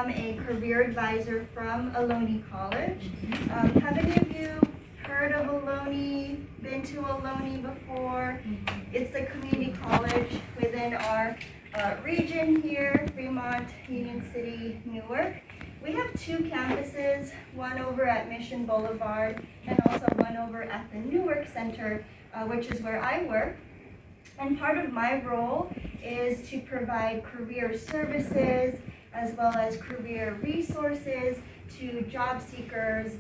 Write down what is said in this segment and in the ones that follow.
am a career advisor from Ohlone College. Have any of you heard of Ohlone, been to Ohlone before? It's the community college within our region here, Fremont, Union City, Newark. We have two campuses, one over at Mission Boulevard and also one over at the Newark Center, which is where I work. And part of my role is to provide career services as well as career resources to job seekers,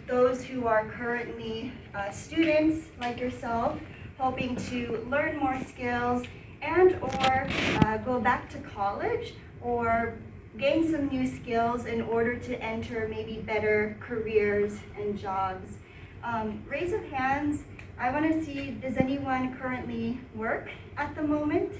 those who are currently students like yourself, hoping to learn more skills and or go back to college or gain some new skills in order to enter maybe better careers and jobs. Raise of hands. I want to see, does anyone currently work at the moment?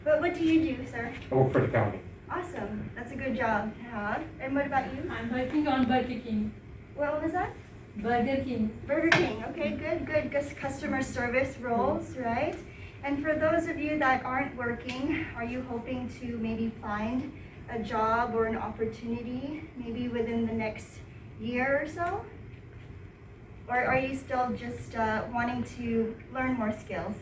But what do you do, sir? I work for the county. Awesome. That's a good job to have. And what about you? I'm working on Burger King. What was that? Burger King. Burger King. Okay, good. Customer service roles, right? And for those of you that aren't working, are you hoping to maybe find a job or an opportunity maybe within the next year or so? Or are you still just wanting to learn more skills?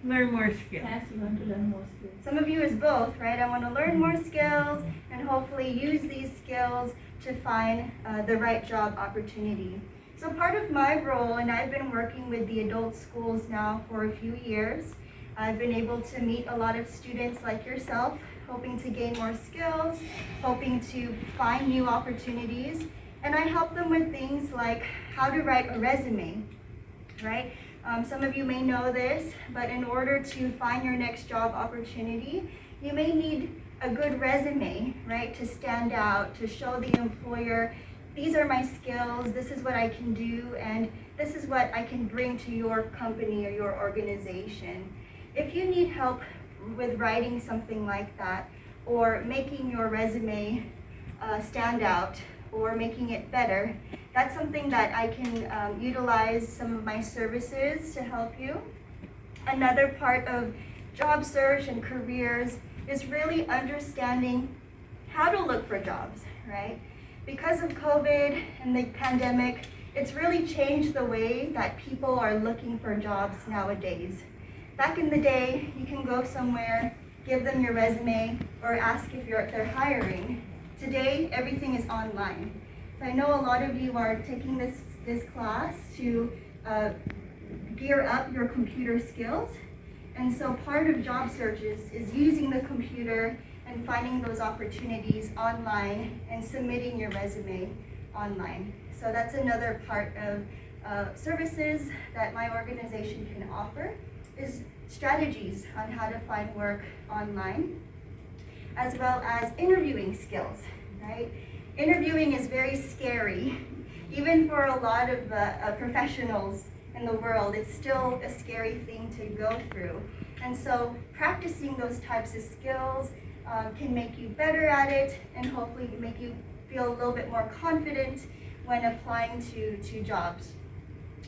Learn more skills. Yes, you want to learn more skills. Some of you is both, right? I want to learn more skills and hopefully use these skills to find the right job opportunity. So part of my role, and I've been working with the adult schools now for a few years, I've been able to meet a lot of students like yourself, hoping to gain more skills, hoping to find new opportunities, and I help them with things like how to write a resume, right? Some of you may know this, but in order to find your next job opportunity, you may need a good resume, right? To stand out, to show the employer, these are my skills, this is what I can do, and this is what I can bring to your company or your organization. If you need help with writing something like that, or making your resume stand out, or making it better, that's something that I can utilize some of my services to help you. Another part of job search and careers is really understanding how to look for jobs, right? Because of COVID and the pandemic, it's really changed the way that people are looking for jobs nowadays. Back in the day, you can go somewhere, give them your resume, or ask if they're hiring. Today, everything is online. So I know a lot of you are taking this class to gear up your computer skills. And so part of job searches is using the computer and finding those opportunities online and submitting your resume online. So that's another part of services that my organization can offer, is strategies on how to find work online, as well as interviewing skills, right? Interviewing is very scary. Even for a lot of professionals in the world, it's still a scary thing to go through. And so practicing those types of skills can make you better at it and hopefully make you feel a little bit more confident when applying to jobs.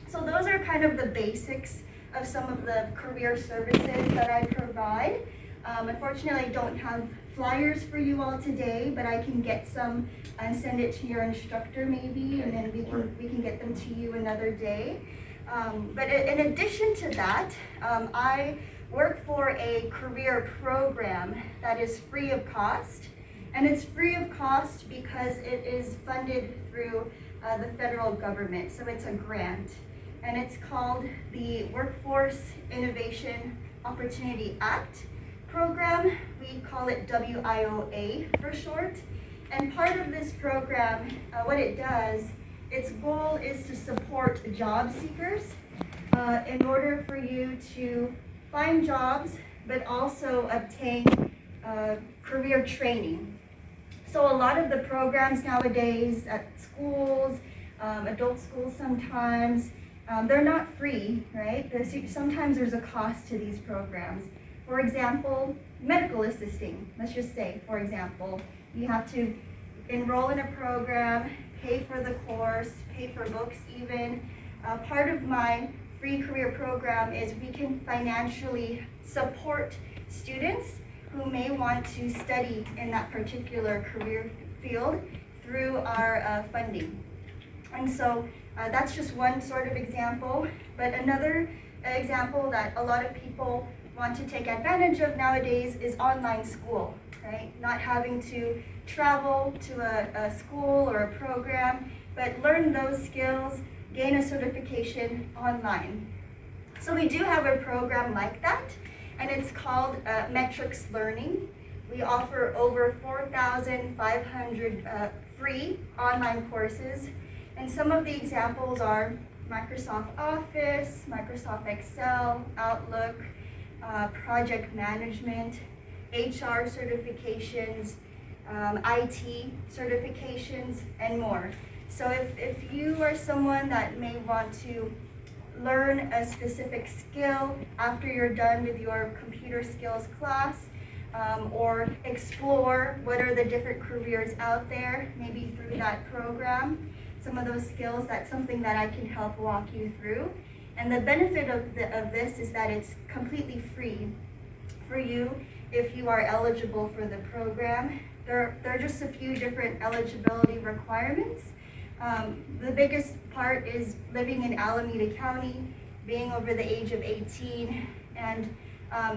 So those are kind of the basics of some of the career services that I provide. Unfortunately, I don't have flyers for you all today, but I can get some and send it to your instructor maybe, and then we can get them to you another day. But in addition to that, I work for a career program that is free of cost, and it's free of cost because it is funded through the federal government, so it's a grant, and it's called the Workforce Innovation Opportunity Act program. We call it WIOA for short. And part of this program, what it does, its goal is to support job seekers in order for you to find jobs, but also obtain career training. So a lot of the programs nowadays at schools, adult schools sometimes, they're not free, right? Sometimes there's a cost to these programs. For example, medical assisting, let's just say, for example, you have to enroll in a program, pay for the course, pay for books even. Part of my free career program is we can financially support students who may want to study in that particular career field through our funding. And so that's just one sort of example, but another example that a lot of people want to take advantage of nowadays is online school, right? Not having to travel to a school or a program, but learn those skills, gain a certification online. So we do have a program like that, and it's called Metrics Learning. We offer over 4,500 free online courses, and some of the examples are Microsoft Office, Microsoft Excel, Outlook, project management, HR certifications, IT certifications, and more. So if you are someone that may want to learn a specific skill after you're done with your computer skills class, or explore what are the different careers out there, maybe through that program, some of those skills, that's something that I can help walk you through. And the benefit of this is that it's completely free for you if you are eligible for the program. There are just a few different eligibility requirements. The biggest part is living in Alameda County, being over the age of 18, and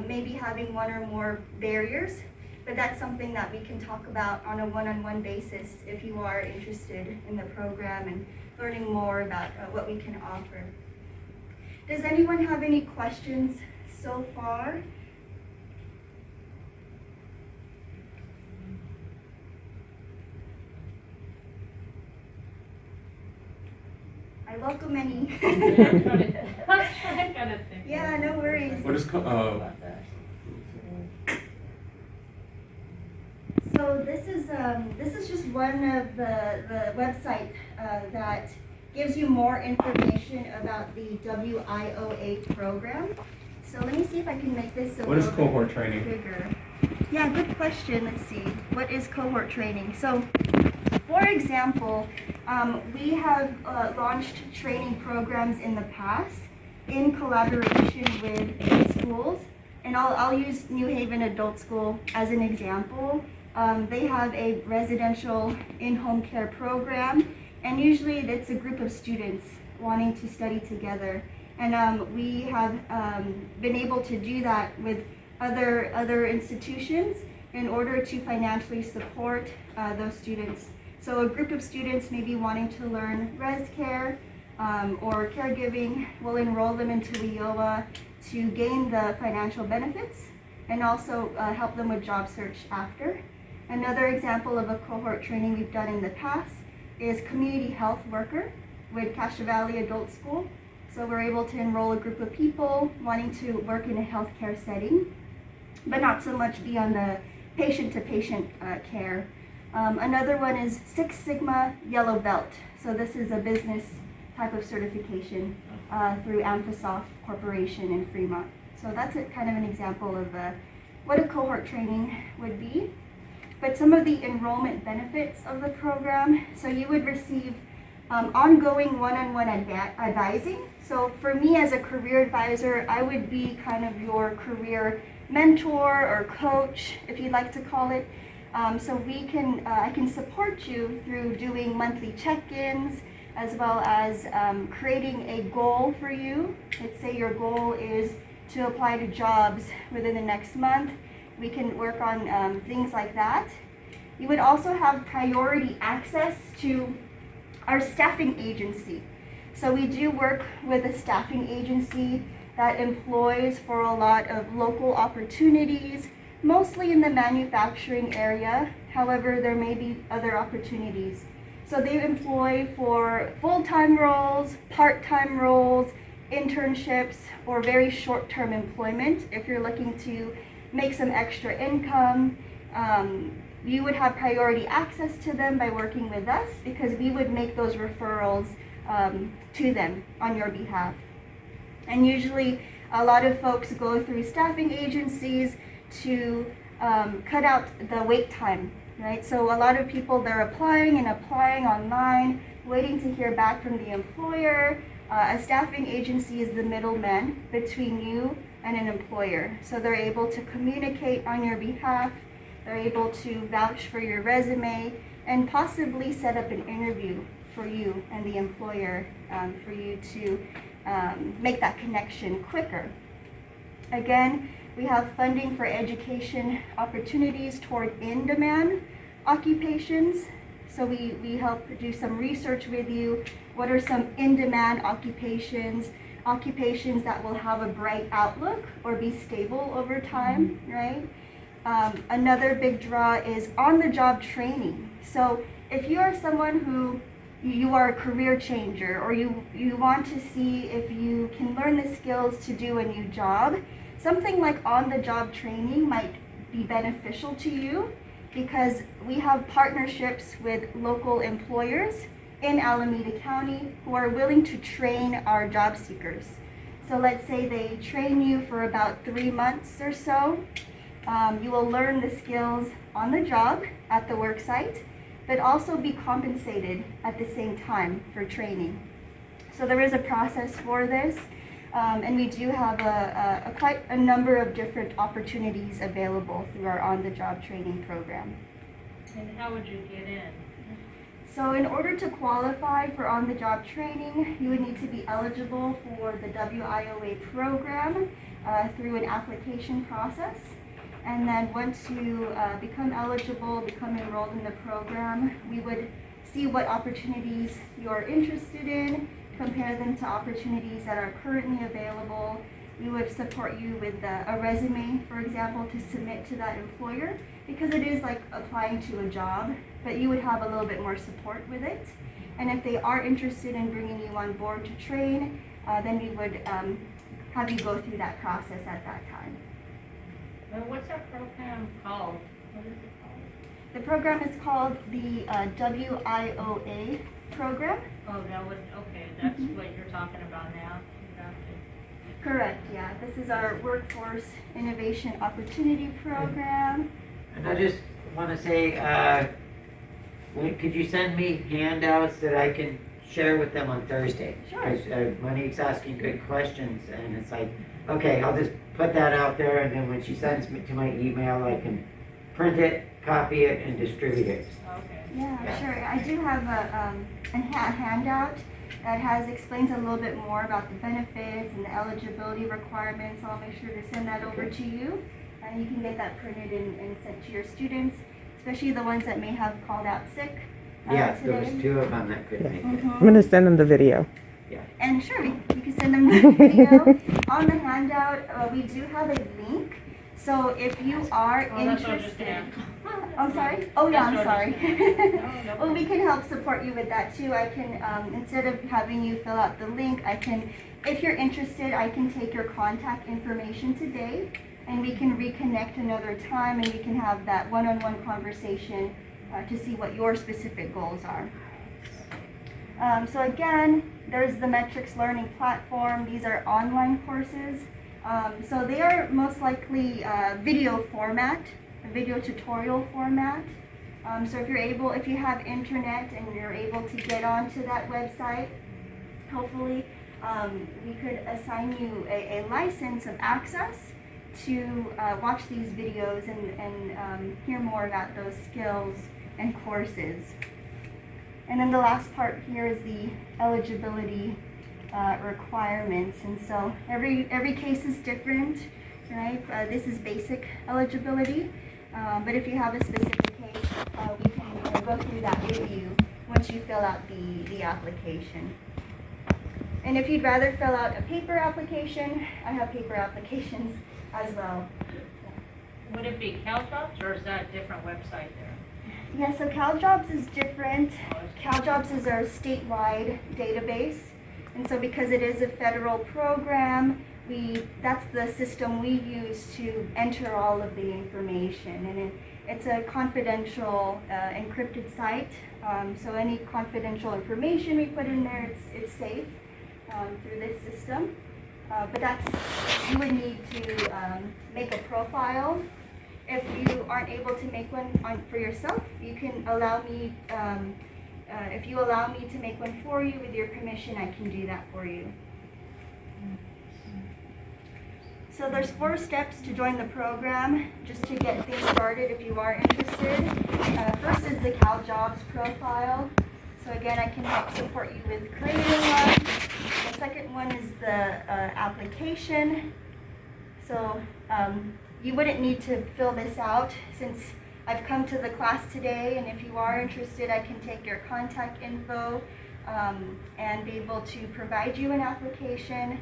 maybe having one or more barriers. But that's something that we can talk about on a one-on-one basis if you are interested in the program and learning more about what we can offer. Does anyone have any questions so far? I welcome any. Yeah, no worries. What is So this is just one of the website that gives you more information about the WIOA program. So let me see if I can make this a What is little cohort bit training? bigger. Yeah, good question. Let's see. What is cohort training? So, for example, we have launched training programs in the past in collaboration with schools, and I'll use New Haven Adult School as an example. They have a residential in-home care program, and usually it's a group of students wanting to study together. And we have been able to do that with other institutions in order to financially support those students. So a group of students may be wanting to learn res care or caregiving. We'll enroll them into WIOA to gain the financial benefits and also help them with job search after. Another example of a cohort training we've done in the past is community health worker with Castro Valley Adult School. So we're able to enroll a group of people wanting to work in a healthcare setting, but not so much be on the patient-to-patient care. Another one is Six Sigma Yellow Belt. So this is a business type of certification through Amphisoft Corporation in Fremont. So that's kind of an example of what a cohort training would be. But some of the enrollment benefits of the program, so you would receive ongoing one-on-one advising. So for me as a career advisor, I would be kind of your career mentor or coach, if you'd like to call it. So I can support you through doing monthly check-ins, as well as creating a goal for you. Let's say your goal is to apply to jobs within the next month. We can work on things like that. You would also have priority access to our staffing agency. So we do work with a staffing agency that employs for a lot of local opportunities, mostly in the manufacturing area. However, there may be other opportunities. So they employ for full-time roles, part-time roles, internships, or very short-term employment. If you're looking to make some extra income, you would have priority access to them by working with us because we would make those referrals to them on your behalf. And usually a lot of folks go through staffing agencies to cut out the wait time, right? So a lot of people, they're applying online, waiting to hear back from the employer. A staffing agency is the middleman between you and an employer. So they're able to communicate on your behalf, they're able to vouch for your resume, and possibly set up an interview for you and the employer for you to make that connection quicker. Again, we have funding for education opportunities toward in-demand occupations. So we help do some research with you. What are some in-demand occupations that will have a bright outlook or be stable over time, right? Another big draw is on-the-job training. So if you are someone who you are a career changer, or you want to see if you can learn the skills to do a new job, something like on-the-job training might be beneficial to you, because we have partnerships with local employers in Alameda County who are willing to train our job seekers. So let's say they train you for about 3 months or so. You will learn the skills on the job at the work site, but also be compensated at the same time for training. So there is a process for this, and we do have quite a number of different opportunities available through our on-the-job training program. And how would you get in? So in order to qualify for on-the-job training, you would need to be eligible for the WIOA program through an application process. And then once you become eligible, become enrolled in the program, we would see what opportunities you are interested in, compare them to opportunities that are currently available. We would support you with a resume, for example, to submit to that employer, because it is like applying to a job, but you would have a little bit more support with it. And if they are interested in bringing you on board to train, then we would have you go through that process at that time. Well, what's our program called? What is it called? The program is called the WIOA program. Oh, okay, that's what you're talking about now? Gotcha. Correct, yeah. This is our Workforce Innovation Opportunity Program. And I just want to say, could you send me handouts that I can share with them on Thursday? Sure. Because Monique's asking good questions, and it's like, okay, I'll just put that out there, and then when she sends me to my email, I can print it, copy it, and distribute it. Okay. Yeah, sure. I do have a handout that explains a little bit more about the benefits and the eligibility requirements. So I'll make sure to send that over to you, and you can get that printed and sent to your students, especially the ones that may have called out sick Yeah, today. there was 2 of them that couldn't make it. I'm going to send them the video. And sure, you can send them the video. On the handout, we do have a link. So if you are interested, I'm sorry? Oh yeah, I'm sorry. Well, we can help support you with that too. I can, instead of having you fill out the link, if you're interested, I can take your contact information today, and we can reconnect another time, and we can have that one-on-one conversation to see what your specific goals are. So again, there's the Metrics Learning Platform. These are online courses. So they are most likely video format, a video tutorial format. So if you have internet and you're able to get onto that website, hopefully we could assign you a license of access to watch these videos and hear more about those skills and courses. And then the last part here is the eligibility requirements, and so every case is different, right? This is basic eligibility, but if you have a specific case, we can go through that with you once you fill out the application. And if you'd rather fill out a paper application, I have paper applications as well. Would it be CalJobs, or is that a different website there? Yeah, so CalJobs is different. CalJobs is our statewide database. And so because it is a federal program, that's the system we use to enter all of the information. And it's a confidential, encrypted site. So any confidential information we put in there, it's safe through this system. But you would need to make a profile. If you aren't able to make one for yourself, you can allow me, if you allow me to make one for you with your permission, I can do that for you. So there's 4 steps to join the program, just to get things started if you are interested. First is the Cal Jobs profile. So again, I can help support you with creating one. The second one is the application. So you wouldn't need to fill this out since I've come to the class today, and if you are interested, I can take your contact info and be able to provide you an application,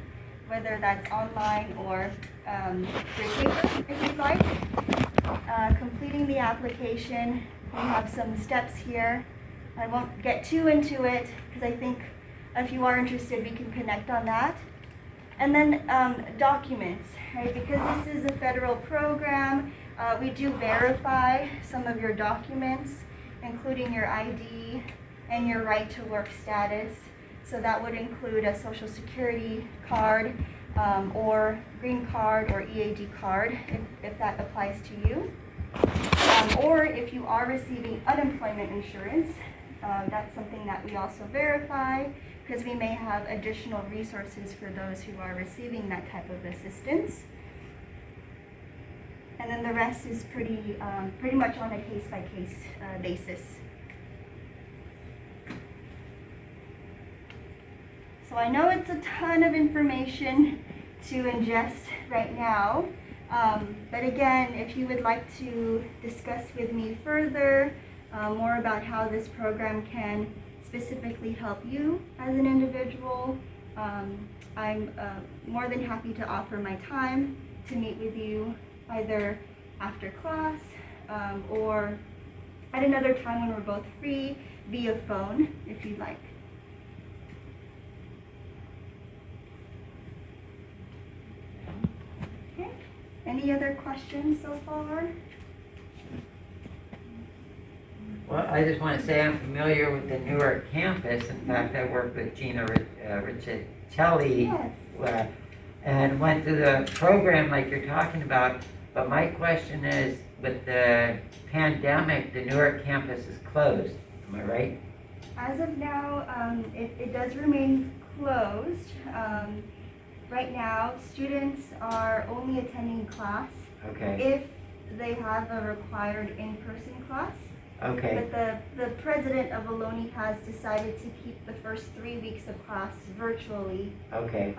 whether that's online or through paper, if you'd like. Completing the application, we have some steps here. I won't get too into it because I think if you are interested, we can connect on that. And then documents, right? Because this is a federal program, we do verify some of your documents, including your ID and your right to work status. So that would include a social security card or green card or EAD card if that applies to you. Or if you are receiving unemployment insurance, that's something that we also verify because we may have additional resources for those who are receiving that type of assistance. And then the rest is pretty much on a case-by-case basis. So I know it's a ton of information to ingest right now, but again, if you would like to discuss with me further more about how this program can specifically help you as an individual, I'm more than happy to offer my time to meet with you either after class or at another time when we're both free via phone if you'd like. Okay, any other questions so far? Well, I just want to say I'm familiar with the Newark campus. In fact, I worked with Gina Riccicelli and went through the program like you're talking about. But my question is, with the pandemic, the Newark campus is closed. Am I right? As of now, it does remain closed. Right now, students are only attending class Okay. if they have a required in-person class. Okay. But the president of Ohlone has decided to keep the first 3 weeks of class virtually. Okay.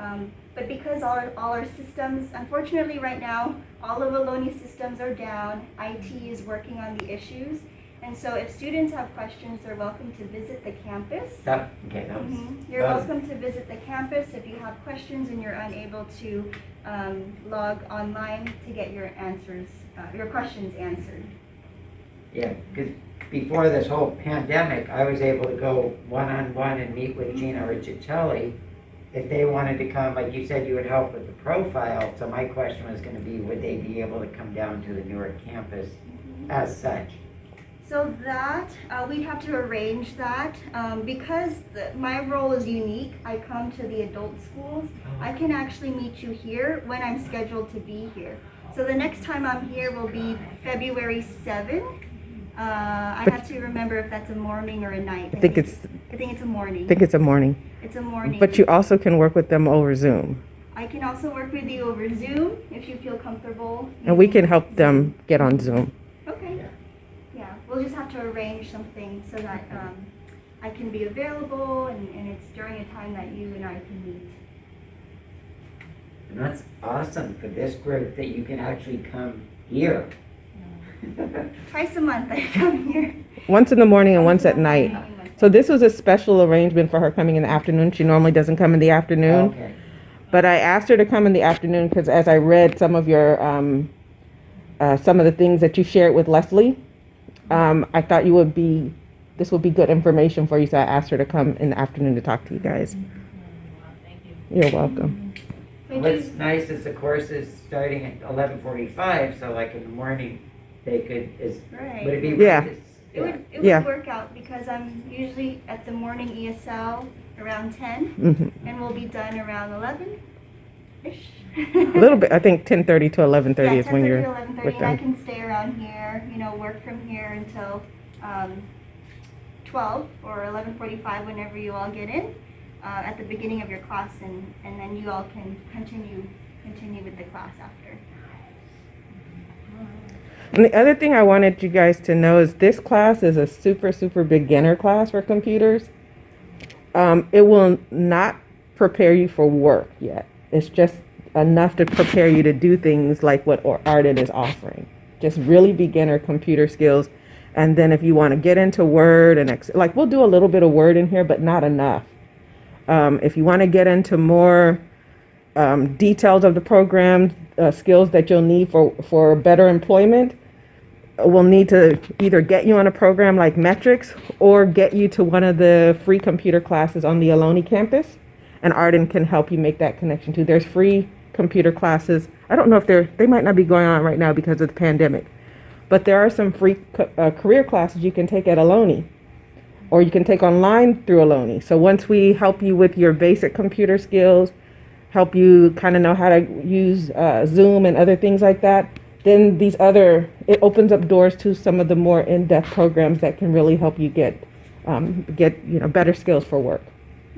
But because all our systems, unfortunately right now, all of Ohlone systems are down. IT is working on the issues. And so if students have questions, they're welcome to visit the campus. That was, You're welcome to visit the campus if you have questions and you're unable to log online to get your answers, your questions answered. yeah, because before this whole pandemic, I was able to go one-on-one and meet with Gina Riccicelli. If they wanted to come, like you said, you would help with the profile. So my question was going to be, would they be able to come down to the Newark campus as such? So that, we'd have to arrange that. Because my role is unique, I come to the adult schools. I can actually meet you here when I'm scheduled to be here. So the next time I'm here will be February 7th. I have to remember if that's a morning or a night. I think it's a morning. a morning. It's a morning. But you also can work with them over Zoom. I can also work with you over Zoom if you feel comfortable. And we can help them get on Zoom. Okay. Yeah, we'll just have to arrange something so that I can be available and it's during a time that you and I can meet. And that's awesome for this group that you can actually come here. Twice a month I come here. Once in the morning and once at in the night. morning and once So this was a special arrangement for her coming in the afternoon. She normally doesn't come in the afternoon. Okay. But I asked her to come in the afternoon because as I read some of your, some of the things that you shared with Leslie, I thought this would be good information for you. So I asked her to come in the afternoon to talk to you guys. Thank you. You're welcome. What's nice is the course is starting at 11:45, so like in the morning, they could, Right. would it be? Yeah. It would Yeah. work out because I'm usually at the morning ESL around 10 Mm-hmm. and we'll be done around 11-ish. A little bit. I think 10:30 to 11:30 is when 10:30 you're to 11:30, with and I them. can stay around here, work from here until 12 or 11:45 whenever you all get in at the beginning of your class, and then you all can continue continue with the class after. And the other thing I wanted you guys to know is this class is a super, super beginner class for computers. It will not prepare you for work yet. It's just enough to prepare you to do things like what Arden is offering. Just really beginner computer skills. And then if you want to get into Word and like we'll do a little bit of Word in here, but not enough. If you want to get into more details of the program, skills that you'll need for better employment, we'll need to either get you on a program like Metrics or get you to one of the free computer classes on the Ohlone campus. And Arden can help you make that connection too. There's free computer classes. I don't know if they might not be going on right now because of the pandemic, but there are some free career classes you can take at Ohlone, or you can take online through Ohlone. So once we help you with your basic computer skills, help you kind of know how to use Zoom and other things like that, then it opens up doors to some of the more in-depth programs that can really help you get better skills for work.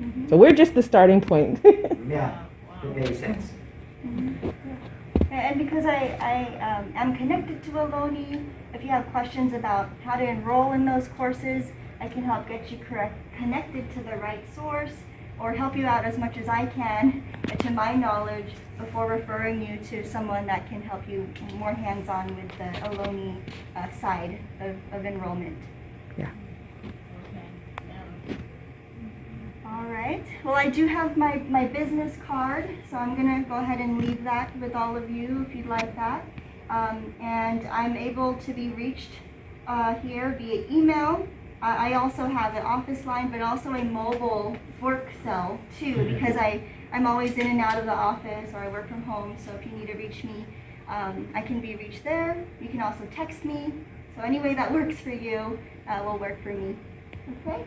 Mm-hmm. So we're just the starting point. Yeah, the basics. Mm-hmm. And because I am connected to Ohlone, if you have questions about how to enroll in those courses, I can help get you connected to the right source or help you out as much as I can to my knowledge before referring you to someone that can help you more hands-on with the Ohlone side of enrollment. Yeah. All right. Well, I do have my business card, so I'm going to go ahead and leave that with all of you if you'd like that. And I'm able to be reached here via email. I also have an office line, but also a mobile work cell too, because I'm always in and out of the office, or I work from home. So if you need to reach me, I can be reached there. You can also text me. So any way that works for you will work for me. Okay?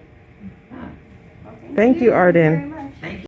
Well, Thank you, Arden. very much.